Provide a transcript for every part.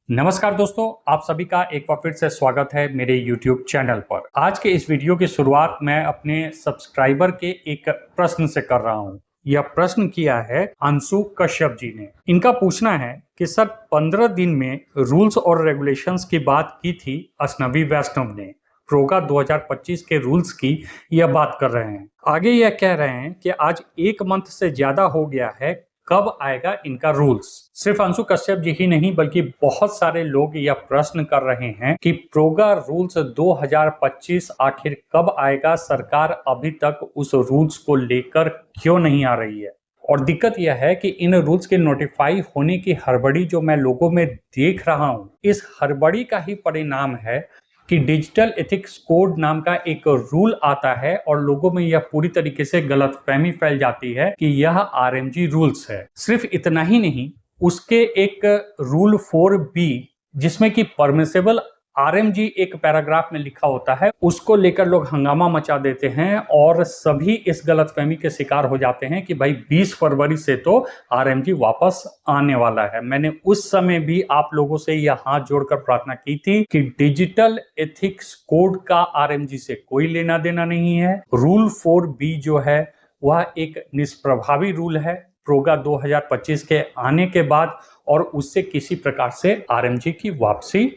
नमस्कार दोस्तों, आप सभी का एक बार फिर से स्वागत है मेरे YouTube चैनल पर। आज के इस वीडियो की शुरुआत मैं अपने सब्सक्राइबर के एक प्रश्न से कर रहा हूं। यह प्रश्न किया है अंशु कश्यप जी ने। इनका पूछना है कि सर 15 दिन में रूल्स और रेगुलेशंस की बात की थी अश्नवी वैष्णव ने। प्रोगा 2025 के रूल्स की यह बात कर रहे हैं। आगे यह कह रहे हैं कि आज एक मंथ से ज्यादा हो गया है, कब आएगा इनका रूल्स। सिर्फ अंशु कश्यप जी ही नहीं बल्कि बहुत सारे लोग यह प्रश्न कर रहे हैं कि प्रोगा रूल्स 2025 आखिर कब आएगा। सरकार अभी तक उस रूल्स को लेकर क्यों नहीं आ रही है। और दिक्कत यह है कि इन रूल्स के नोटिफाई होने की हड़बड़ी जो मैं लोगों में देख रहा हूं, इस हड़बड़ी का ही परिणाम है कि डिजिटल एथिक्स कोड नाम का एक रूल आता है और लोगों में यह पूरी तरीके से गलतफहमी फैल जाती है कि यह आरएमजी रूल्स है। सिर्फ इतना ही नहीं, उसके एक रूल 4B जिसमें कि परमिसेबल आरएमजी एक पैराग्राफ में लिखा होता है, उसको लेकर लोग हंगामा मचा देते हैं और सभी इस गलतफहमी के शिकार हो जाते हैं कि भाई 20 फरवरी से तो आरएमजी वापस आने वाला है। मैंने उस समय भी आप लोगों से यह हाथ जोड़कर प्रार्थना की थी कि डिजिटल एथिक्स कोड का आरएमजी से कोई लेना देना नहीं है। रूल 4B जो है वह एक निष्प्रभावी रूल है प्रोगा 2025 के आने के बाद, और उससे किसी प्रकार से आरएमजी की वापसी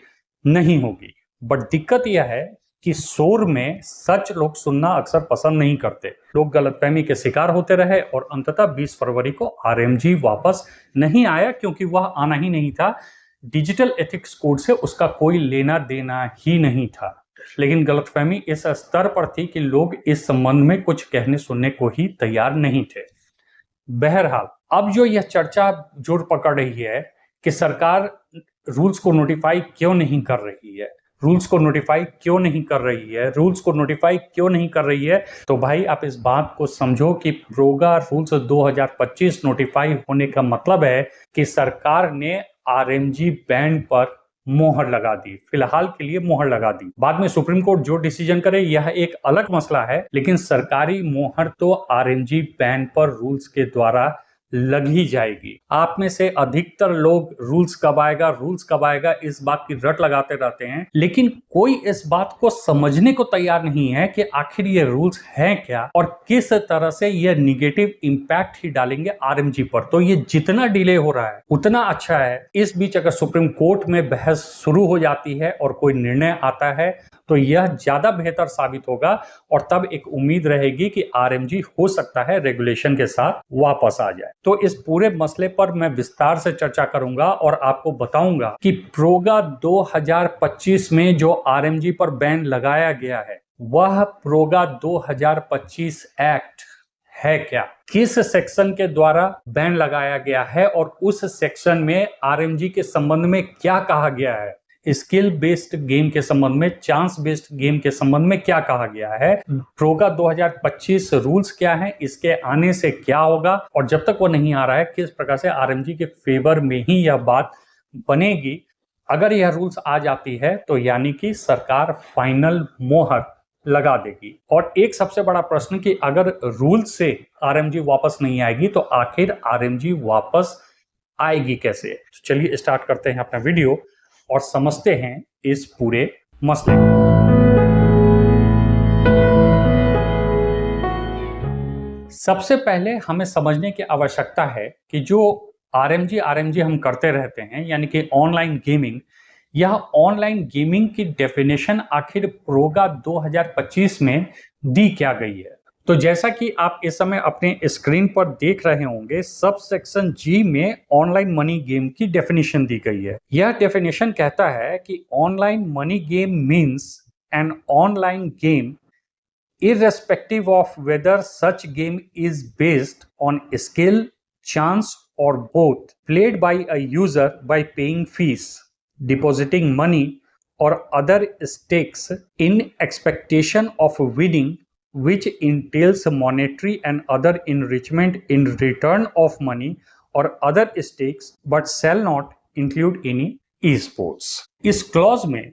नहीं होगी। बट दिक्कत यह है कि शोर में सच लोग सुनना अक्सर पसंद नहीं करते। लोग गलतफहमी के शिकार होते रहे और अंततः 20 फरवरी को आरएमजी वापस नहीं आया क्योंकि वह आना ही नहीं था। डिजिटल एथिक्स कोड से उसका कोई लेना देना ही नहीं था। लेकिन गलतफहमी इस स्तर पर थी कि लोग इस संबंध में कुछ कहने सुनने को ही तैयार नहीं थे। बहरहाल अब जो यह चर्चा जोर पकड़ रही है कि सरकार रूल्स को नोटिफाई क्यों नहीं कर रही है, रूल्स को नोटिफाई क्यों नहीं कर रही है, रूल्स को नोटिफाई क्यों नहीं कर रही है, तो भाई आप इस बात को समझो कि प्रोगा रूल्स 2025 नोटिफाई होने का मतलब है कि सरकार ने आरएमजी बैन पर मोहर लगा दी। फिलहाल के लिए मोहर लगा दी। बाद में सुप्रीम कोर्ट जो डिसीजन करे यह एक अलग मसला है, लेकिन सरकारी मोहर तो आरएमजी बैन पर रूल्स के द्वारा लग ही जाएगी। आप में से अधिकतर लोग रूल्स कब आएगा इस बात की रट लगाते रहते हैं, लेकिन कोई इस बात को समझने को तैयार नहीं है कि आखिर ये रूल्स हैं क्या और किस तरह से ये निगेटिव इंपैक्ट ही डालेंगे आरएमजी पर। तो ये जितना डिले हो रहा है उतना अच्छा है। इस बीच अगर सुप्रीम कोर्ट में बहस शुरू हो जाती है और कोई निर्णय आता है तो यह ज्यादा बेहतर साबित होगा और तब एक उम्मीद रहेगी कि आरएमजी हो सकता है रेगुलेशन के साथ वापस आ जाए। तो इस पूरे मसले पर मैं विस्तार से चर्चा करूंगा और आपको बताऊंगा कि प्रोगा 2025 में जो आरएमजी पर बैन लगाया गया है वह प्रोगा 2025 एक्ट है क्या, किस सेक्शन के द्वारा बैन लगाया गया है और उस सेक्शन में आरएमजी के संबंध में क्या कहा गया है, स्किल बेस्ड गेम के संबंध में, चांस बेस्ड गेम के संबंध में क्या कहा गया है, प्रोगा 2025 रूल्स क्या है, इसके आने से क्या होगा और जब तक वो नहीं आ रहा है किस प्रकार से आरएमजी के फेवर में ही यह बात बनेगी। अगर यह रूल्स आ जाती है तो यानी कि सरकार फाइनल मोहर लगा देगी। और एक सबसे बड़ा प्रश्न कि अगर रूल से आरएमजी वापस नहीं आएगी तो आखिर आरएमजी वापस आएगी कैसे। तो चलिए स्टार्ट करते हैं अपना वीडियो और समझते हैं इस पूरे मसले को। सबसे पहले हमें समझने की आवश्यकता है कि जो आरएमजी हम करते रहते हैं यानी कि ऑनलाइन गेमिंग, यह ऑनलाइन गेमिंग की डेफिनेशन आखिर प्रोगा 2025 में दी क्या गई है। तो जैसा कि आप इस समय अपने स्क्रीन पर देख रहे होंगे, सब सेक्शन जी में ऑनलाइन मनी गेम की डेफिनेशन दी गई है। यह डेफिनेशन कहता है कि online money game means an online game irrespective of whether such game is based on skill, chance or both, played by a user by paying fees, depositing money or other stakes in expectation of winning, which entails monetary and other enrichment in return of money or other stakes but shall not include any e-sports। इस clause में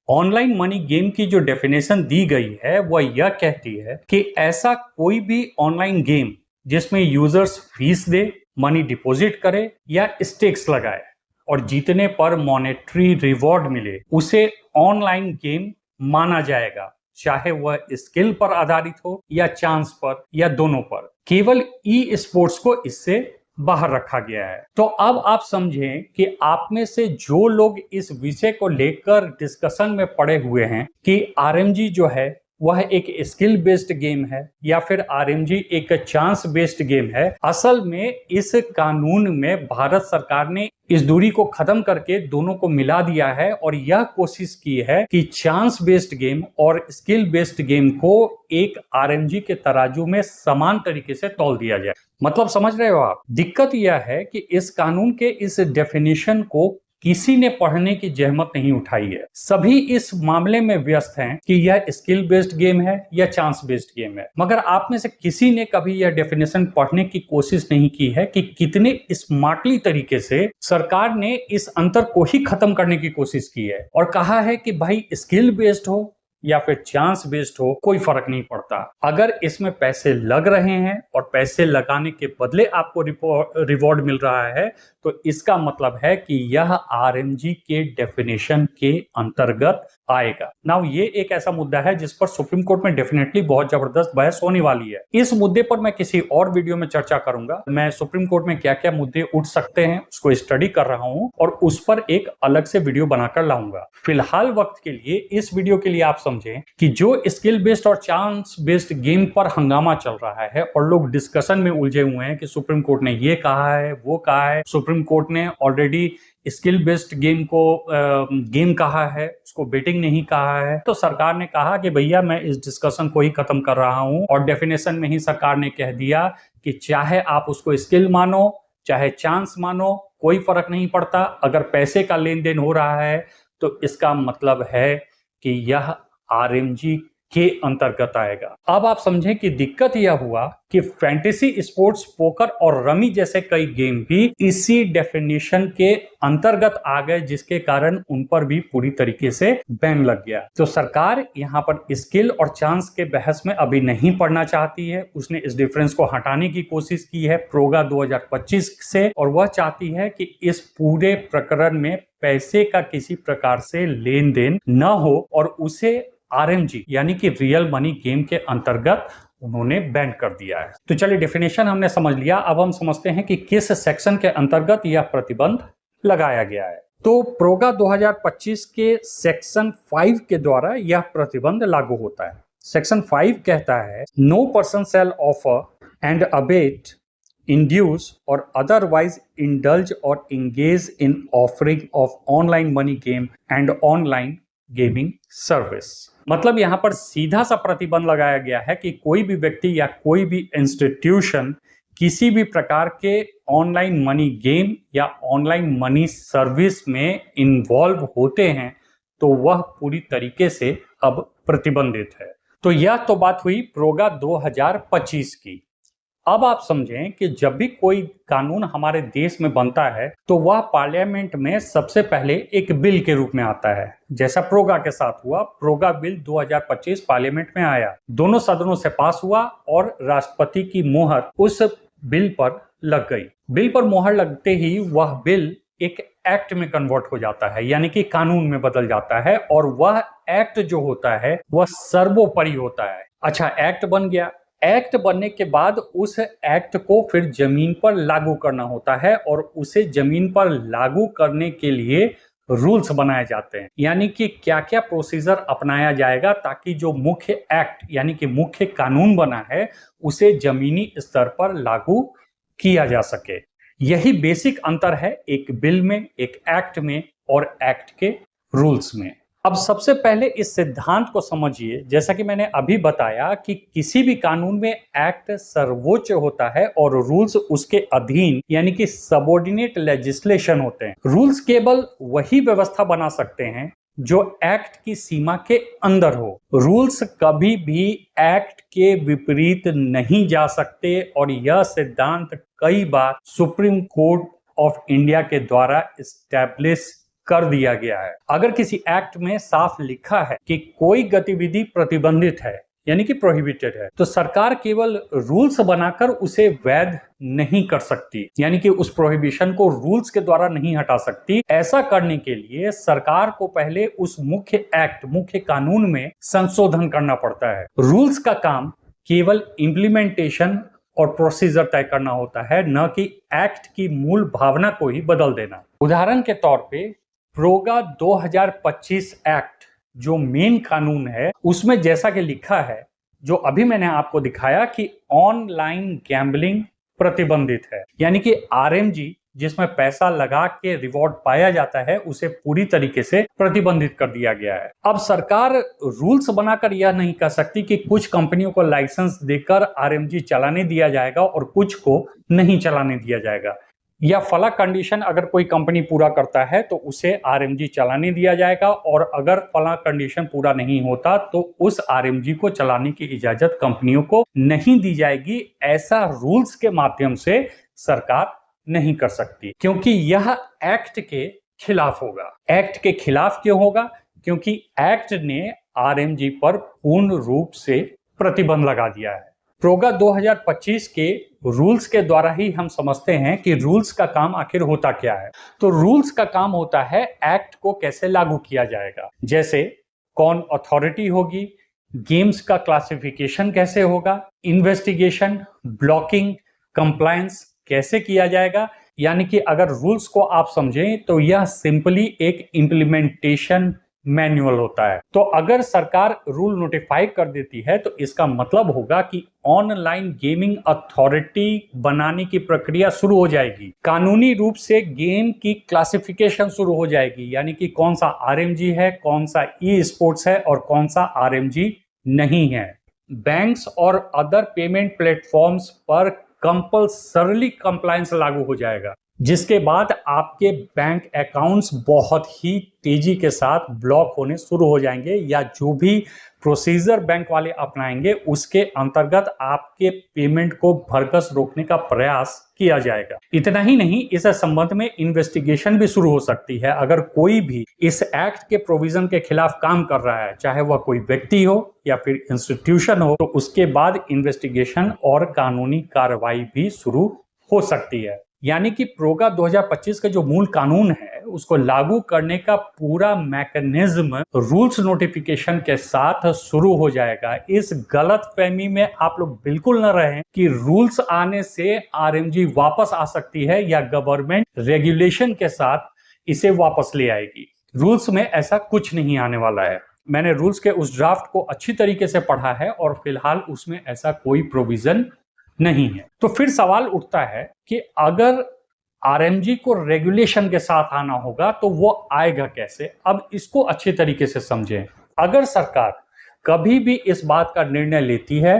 online money game की जो definition दी गई है वह यह कहती है कि ऐसा कोई भी ऑनलाइन गेम जिसमें यूजर्स फीस दे, मनी डिपॉजिट करे या स्टेक्स लगाए और जीतने पर मॉनेटरी रिवॉर्ड मिले उसे ऑनलाइन गेम माना जाएगा, चाहे वह स्किल पर आधारित हो या चांस पर या दोनों पर। केवल ई स्पोर्ट्स को इससे बाहर रखा गया है। तो अब आप समझें कि आप में से जो लोग इस विषय को लेकर डिस्कशन में पड़े हुए हैं कि आरएमजी जो है वह एक स्किल बेस्ड गेम है या फिर आरएमजी एक चांस बेस्ड गेम है, असल में इस कानून में भारत सरकार ने इस दूरी को खत्म करके दोनों को मिला दिया है और यह कोशिश की है कि चांस बेस्ड गेम और स्किल बेस्ड गेम को एक आरएमजी के तराजू में समान तरीके से तौल दिया जाए। मतलब समझ रहे हो आप? दिक्कत यह है कि इस कानून के इस डेफिनेशन को किसी ने पढ़ने की जहमत नहीं उठाई है। सभी इस मामले में व्यस्त हैं कि यह स्किल बेस्ड गेम है या चांस बेस्ड गेम है, मगर आप में से किसी ने कभी यह डेफिनेशन पढ़ने की कोशिश नहीं की है कि कितने स्मार्टली तरीके से सरकार ने इस अंतर को ही खत्म करने की कोशिश की है और कहा है कि भाई स्किल बेस्ड हो या फिर चांस बेस्ड हो, कोई फर्क नहीं पड़ता। अगर इसमें पैसे लग रहे हैं और पैसे लगाने के बदले आपको रिवॉर्ड मिल रहा है तो इसका मतलब है कि यह आरएमजी के डेफिनेशन के अंतर्गत आएगा। नाउ ये एक ऐसा मुद्दा है जिस पर सुप्रीम कोर्ट में डेफिनेटली बहुत जबरदस्त बहस होने वाली है। इस मुद्दे पर मैं किसी और वीडियो में चर्चा करूंगा। मैं सुप्रीम कोर्ट में क्या क्या मुद्दे उठ सकते हैं उसको स्टडी कर रहा हूं और उस पर एक अलग से वीडियो बनाकर लाऊंगा। फिलहाल वक्त के लिए इस वीडियो के लिए आप समझें कि जो स्किल बेस्ड और चांस बेस्ड गेम पर हंगामा चल रहा है और लोग डिस्कशन में उलझे हुए हैं कि सुप्रीम कोर्ट ने ये कहा है वो कहा है, सुप्रीम कोर्ट ने ऑलरेडी स्किल बेस्ड गेम को गेम कहा है, उसको बेटिंग नहीं कहा है। तो सरकार ने कहा कि भैया मैं इस डिस्कशन को ही खत्म कर रहा हूं और डेफिनेशन में ही सरकार ने कह दिया कि चाहे आप उसको स्किल मानो चाहे चांस मानो, कोई फर्क नहीं पड़ता। अगर पैसे का लेन देन हो रहा है तो इसका मतलब है कि यह आरएमजी के अंतर्गत आएगा। अब आप समझें कि दिक्कत यह हुआ कि फैंटेसी स्पोर्ट्स, पोकर और रमी जैसे कई गेम भी इसी डेफिनेशन के अंतर्गत आ गए, जिसके कारण उन पर भी पूरी तरीके से बैन लग गया। तो सरकार यहाँ पर स्किल और चांस के बहस में अभी नहीं पड़ना चाहती है। उसने इस डिफरेंस को हटाने की कोशिश की है प्रोगा 2025 से और वह चाहती है कि इस पूरे प्रकरण में पैसे का किसी प्रकार से लेन देन न हो और उसे आरएमजी यानी कि रियल मनी गेम के अंतर्गत उन्होंने बैन कर दिया है। तो चलिए डेफिनेशन हमने समझ लिया, अब हम समझते हैं कि किस सेक्शन के अंतर्गत यह प्रतिबंध लगाया गया है। तो प्रोगा 2025 के सेक्शन 5 के द्वारा यह प्रतिबंध लागू होता है। सेक्शन 5 कहता है no person shall offer and abet, induce or otherwise indulge or engage in offering of online money game and online gaming service। मतलब यहाँ पर सीधा सा प्रतिबंध लगाया गया है कि कोई भी व्यक्ति या कोई भी इंस्टीट्यूशन किसी भी प्रकार के ऑनलाइन मनी गेम या ऑनलाइन मनी सर्विस में इन्वॉल्व होते हैं तो वह पूरी तरीके से अब प्रतिबंधित है। तो यह तो बात हुई प्रोगा 2025 की। अब आप समझें कि जब भी कोई कानून हमारे देश में बनता है तो वह पार्लियामेंट में सबसे पहले एक बिल के रूप में आता है, जैसा प्रोगा के साथ हुआ। प्रोगा बिल 2025 पार्लियामेंट में आया, दोनों सदनों से पास हुआ और राष्ट्रपति की मोहर उस बिल पर लग गई। बिल पर मोहर लगते ही वह बिल एक एक्ट में कन्वर्ट हो जाता है, यानी कि कानून में बदल जाता है और वह एक्ट जो होता है वह सर्वोपरि होता है। अच्छा, एक्ट बन गया। एक्ट बनने के बाद उस एक्ट को फिर जमीन पर लागू करना होता है और उसे जमीन पर लागू करने के लिए रूल्स बनाए जाते हैं, यानी कि क्या क्या प्रोसीजर अपनाया जाएगा ताकि जो मुख्य एक्ट यानी कि मुख्य कानून बना है उसे जमीनी स्तर पर लागू किया जा सके। यही बेसिक अंतर है एक बिल में, एक एक्ट में और एक्ट के रूल्स में। अब सबसे पहले इस सिद्धांत को समझिए, जैसा कि मैंने अभी बताया कि किसी भी कानून में एक्ट सर्वोच्च होता है और रूल्स उसके अधीन यानी कि सबऑर्डिनेट लेजिस्लेशन होते हैं। रूल्स केवल वही व्यवस्था बना सकते हैं जो एक्ट की सीमा के अंदर हो। रूल्स कभी भी एक्ट के विपरीत नहीं जा सकते और यह सिद्धांत कई बार सुप्रीम कोर्ट ऑफ इंडिया के द्वारा एस्टैब्लिश कर दिया गया है। अगर किसी एक्ट में साफ लिखा है कि कोई गतिविधि प्रतिबंधित है यानी कि प्रोहिबिटेड है। तो सरकार केवल रूल्स बनाकर उसे वैध नहीं कर सकती, यानी कि उस प्रोहिबिशन को रूल्स के द्वारा नहीं हटा सकती। ऐसा करने के लिए सरकार को पहले उस मुख्य कानून में संशोधन करना पड़ता है। रूल्स का काम केवल इम्प्लीमेंटेशन और प्रोसीजर तय करना होता है, न कि एक्ट की मूल भावना को ही बदल देना। उदाहरण के तौर पे प्रोगा 2025 एक्ट जो मेन कानून है, उसमें जैसा कि लिखा है, जो अभी मैंने आपको दिखाया कि ऑनलाइन गैम्बलिंग प्रतिबंधित है, यानी कि आरएमजी जिसमें पैसा लगा के रिवॉर्ड पाया जाता है, उसे पूरी तरीके से प्रतिबंधित कर दिया गया है। अब सरकार रूल्स बनाकर यह नहीं कह सकती कि कुछ कंपनियों को लाइसेंस देकर आरएमजी चलाने दिया जाएगा और कुछ को नहीं चलाने दिया जाएगा, या फला कंडीशन अगर कोई कंपनी पूरा करता है तो उसे आरएमजी चलाने दिया जाएगा, और अगर फला कंडीशन पूरा नहीं होता तो उस आरएमजी को चलाने की इजाजत कंपनियों को नहीं दी जाएगी। ऐसा रूल्स के माध्यम से सरकार नहीं कर सकती, क्योंकि यह एक्ट के खिलाफ होगा। एक्ट के खिलाफ क्यों होगा? क्योंकि एक्ट ने आरएमजी पर पूर्ण रूप से प्रतिबंध लगा दिया है। प्रोगा 2025 के रूल्स के द्वारा ही हम समझते हैं कि रूल्स का काम आखिर होता क्या है। तो रूल्स का काम होता है एक्ट को कैसे लागू किया जाएगा, जैसे कौन अथॉरिटी होगी, गेम्स का क्लासिफिकेशन कैसे होगा, इन्वेस्टिगेशन, ब्लॉकिंग, कंप्लायंस कैसे किया जाएगा। यानी कि अगर रूल्स को आप समझें तो यह सिंपली एक इम्प्लीमेंटेशन मैनुअल होता है। तो अगर सरकार रूल नोटिफाई कर देती है तो इसका मतलब होगा कि ऑनलाइन गेमिंग अथॉरिटी बनाने की प्रक्रिया शुरू हो जाएगी। कानूनी रूप से गेम की क्लासिफिकेशन शुरू हो जाएगी, यानी कि कौन सा आरएमजी है, कौन सा ई स्पोर्ट्स है और कौन सा आरएमजी नहीं है। बैंक्स और अदर पेमेंट प्लेटफॉर्म्स पर कंपल्सरली कंप्लायंस लागू हो जाएगा, जिसके बाद आपके बैंक अकाउंट्स बहुत ही तेजी के साथ ब्लॉक होने शुरू हो जाएंगे, या जो भी प्रोसीजर बैंक वाले अपनाएंगे उसके अंतर्गत आपके पेमेंट को भरकस रोकने का प्रयास किया जाएगा। इतना ही नहीं, इस संबंध में इन्वेस्टिगेशन भी शुरू हो सकती है। अगर कोई भी इस एक्ट के प्रोविजन के खिलाफ काम कर रहा है, चाहे वह कोई व्यक्ति हो या फिर इंस्टीट्यूशन हो, तो उसके बाद इन्वेस्टिगेशन और कानूनी कार्रवाई भी शुरू हो सकती है। यानी कि प्रोगा 2025 का जो मूल कानून है उसको लागू करने का पूरा मैकेनिज्म रूल्स नोटिफिकेशन के साथ शुरू हो जाएगा। इस गलतफहमी में आप लोग बिल्कुल न रहें कि रूल्स आने से आरएमजी वापस आ सकती है या गवर्नमेंट रेगुलेशन के साथ इसे वापस ले आएगी। रूल्स में ऐसा कुछ नहीं आने वाला है। मैंने रूल्स के उस ड्राफ्ट को अच्छी तरीके से पढ़ा है और फिलहाल उसमें ऐसा कोई प्रोविजन नहीं है। तो फिर सवाल उठता है कि अगर आरएमजी को रेगुलेशन के साथ आना होगा तो वो आएगा कैसे? अब इसको अच्छे तरीके से समझें। अगर सरकार कभी भी इस बात का निर्णय लेती है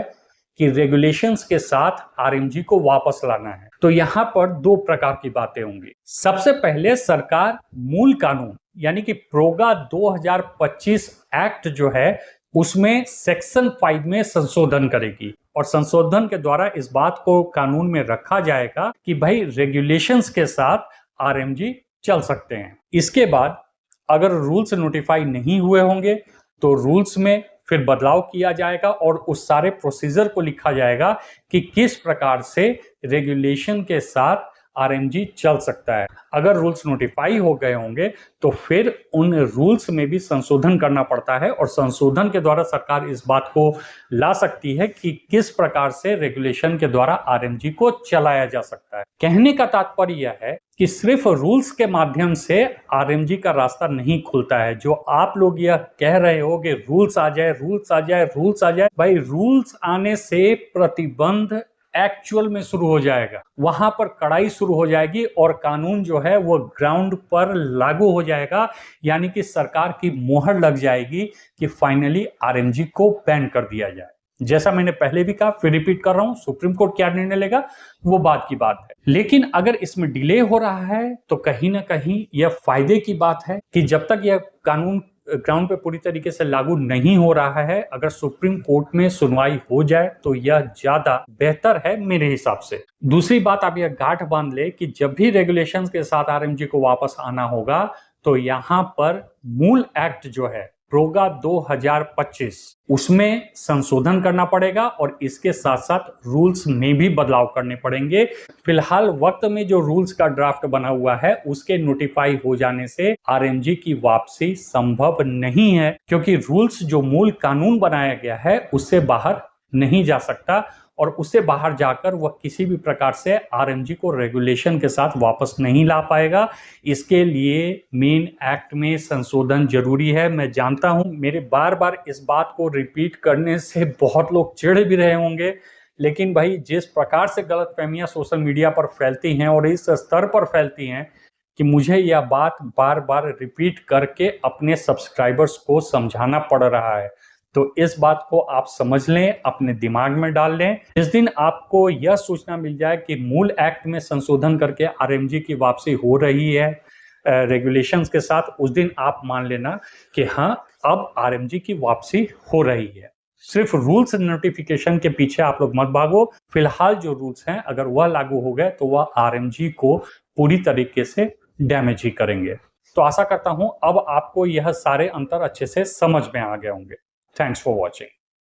कि रेगुलेशंस के साथ आरएमजी को वापस लाना है, तो यहाँ पर दो प्रकार की बातें होंगी। सबसे पहले सरकार मूल कानून यानी कि प्रोगा 2025 एक्ट जो है उसमें सेक्शन 5 में संशोधन करेगी, और संशोधन के द्वारा इस बात को कानून में रखा जाएगा कि भाई रेगुलेशंस के साथ आरएमजी चल सकते हैं। इसके बाद अगर रूल्स नोटिफाई नहीं हुए होंगे तो रूल्स में फिर बदलाव किया जाएगा और उस सारे प्रोसीजर को लिखा जाएगा कि किस प्रकार से रेगुलेशन के साथ आरएमजी चल सकता है। अगर रूल्स नोटिफाई हो गए होंगे तो फिर उन रूल्स में भी संशोधन करना पड़ता है, और संशोधन के द्वारा सरकार इस बात को ला सकती है कि किस प्रकार से रेगुलेशन के द्वारा आरएमजी को चलाया जा सकता है। कहने का तात्पर्य यह है कि सिर्फ रूल्स के माध्यम से आरएमजी का रास्ता नहीं खुलता है। जो आप लोग यह कह रहे हो कि रूल्स आ जाए, रूल्स आ जाए, रूल्स आ जाए, भाई रूल्स आने से प्रतिबंध एक्चुअल में शुरू हो जाएगा, वहां पर कड़ाई शुरू हो जाएगी और कानून जो है वो ग्राउंड पर लागू हो जाएगा, यानी कि सरकार की मोहर लग जाएगी कि फाइनली आरएमजी को बैन कर दिया जाए। जैसा मैंने पहले भी कहा, फिर रिपीट कर रहा हूं, सुप्रीम कोर्ट क्या निर्णय लेगा वो बात की बात है। लेकिन अगर इसमें डिले हो रहा है तो कहीं ना कहीं यह फायदे की बात है कि जब तक यह कानून ग्राउंड पे पूरी तरीके से लागू नहीं हो रहा है, अगर सुप्रीम कोर्ट में सुनवाई हो जाए तो यह ज्यादा बेहतर है मेरे हिसाब से। दूसरी बात, आप यह गांठ बांध ले कि जब भी रेगुलेशंस के साथ आरएमजी को वापस आना होगा तो यहाँ पर मूल एक्ट जो है प्रोगा 2025 उसमें संशोधन करना पड़ेगा और इसके साथ साथ रूल्स में भी बदलाव करने पड़ेंगे। फिलहाल वक्त में जो रूल्स का ड्राफ्ट बना हुआ है उसके नोटिफाई हो जाने से आरएमजी की वापसी संभव नहीं है, क्योंकि रूल्स जो मूल कानून बनाया गया है उससे बाहर नहीं जा सकता और उससे बाहर जाकर वह किसी भी प्रकार से आरएमजी को रेगुलेशन के साथ वापस नहीं ला पाएगा। इसके लिए मेन एक्ट में संशोधन जरूरी है। मैं जानता हूं मेरे बार बार इस बात को रिपीट करने से बहुत लोग चिढ़ भी रहे होंगे, लेकिन भाई जिस प्रकार से गलतफहमियां सोशल मीडिया पर फैलती हैं और इस स्तर पर फैलती हैं कि मुझे यह बात बार बार रिपीट करके अपने सब्सक्राइबर्स को समझाना पड़ रहा है, तो इस बात को आप समझ लें, अपने दिमाग में डाल लें। जिस दिन आपको यह सूचना मिल जाए कि मूल एक्ट में संशोधन करके आरएमजी की वापसी हो रही है रेगुलेशंस के साथ, उस दिन आप मान लेना कि हाँ अब आरएमजी की वापसी हो रही है। सिर्फ रूल्स नोटिफिकेशन के पीछे आप लोग मत भागो। फिलहाल जो रूल्स हैं अगर वह लागू हो गए तो वह आरएमजी को पूरी तरीके से डैमेज ही करेंगे। तो आशा करता हूं अब आपको यह सारे अंतर अच्छे से समझ में आ गए होंगे। Thanks for watching.